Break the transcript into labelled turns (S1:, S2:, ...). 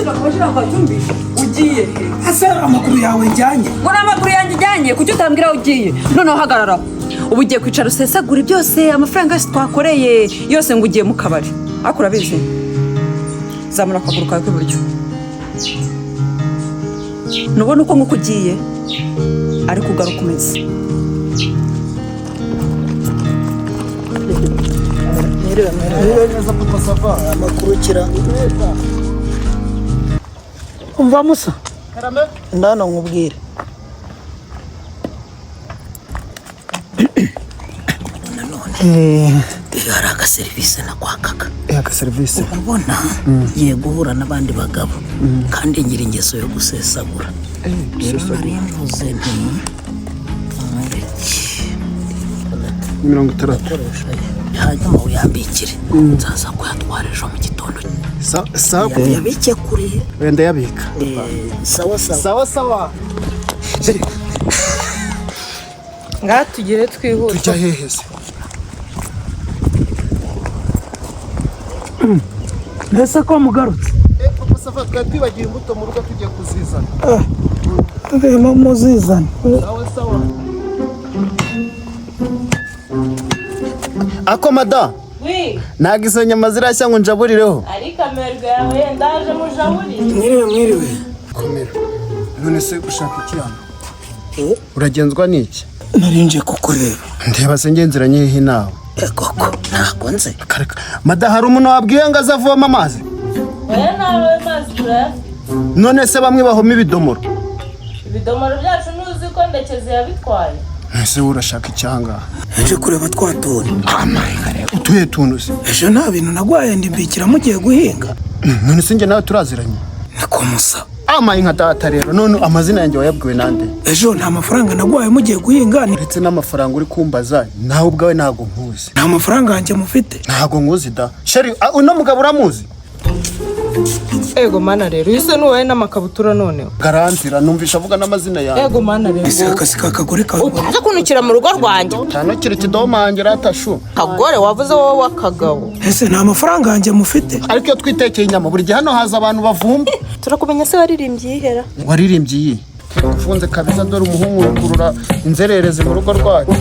S1: Ashaka kubashira kwa cyumbi. Ugiye.
S2: Asara amakuru yawe njyanye.
S1: Ngo amakuru yanjye njyanye kuki utambwira ugiye. Noneho hagarara. Ubu ugiye kwicara usesagura byose amafaranga yose twakoreye yose ngo ugiye mu kabari. Akura bize. Zamura akaguru kawe k'iburyo. Nubona uko nkuko ugiye ari kugaruka umeze.
S2: Neza papa sava amakuru kira. Umva Musa. Karame. Ndano nkubwire.
S3: Hari agaserivisi nakwakaga.
S2: Agaserivisi
S3: ubona ngiye guhura n'abandi bagabo kandi ngira ingeso yo gusesagura. Nari mvuze nti
S2: 30
S3: hanyuma uyambikire nzaza kuyatwara ejo mu gitondo.
S2: Sawa
S3: yabike kuri
S2: wenda yabika. Sawa
S1: Nga tugire twihuse.
S2: tujya heheze. Mbese ko mugarutse? Papa sava twibagiye imbuto mu rugo tugiye kuzizana. Tugema muzizana. Sawa. Ako mada.
S4: Oui.
S2: Nagize nyama zirashya ngo njaburireho.
S4: Ari kamerwe yawe ndaje mujaburi.
S2: Mwiriwe. Komera. None se ushaka iki hano? Uragenzwa n'iki? Narinje kukureba. Ndeba se ngenzeranye he nawe?
S3: koko ntabwo nze.
S2: Mada hari umuntu wabwiye ngo azavoma amazi?
S4: Oya nawe mazi tura.
S2: None se bamwe bahoma ibidomoro.
S4: Ibidomoro byacu nuzi ko ndekeze yabitwaye.
S2: Ese urashaka icyanga?
S3: Ejo kureba twaturi.
S2: Amahare utuye tunuze.
S3: Ejo nta bintu nagwaye ndimbikira mugiye guhinga.
S2: None se nge nawe turaziranye.
S3: Niko Musa.
S2: Amaye nka data rero none amazina yanjye wayabwiwe nande?
S3: Ejo nta mafaranga nagwaye mugiye guhinga.
S2: Ndetse n'amafaranga uri kumbaza nawe ubwawe ntago nkuzi.
S3: Nta mafaranga yanjye mufite.
S2: Ntago nkuzi da. Sheri uno mugabo uramuzi?
S1: Ego mana rero yise nuwaye n'amakabutura noneho.
S2: Garanzira numvisha avuga n'amazina yawe.
S1: Ego mana rero.
S3: Ese akasi kakagore kawe.
S4: Utaje kunukira mu rugo rwanjye.
S2: Cyane kiri kidomanje ratashu.
S4: Kagore wavuze wowe wakagabo.
S3: Ese nta mafaranga yanjye mufite.
S2: Ariko iyo twitekeye inyama buri gihe hano haza abantu bavumba.
S4: Turakumenya se waririmbye ihera.
S2: Waririmbye iyi. Ufunze kabisa dore umuhungu ukurura inzererezi mu rugo rwacu.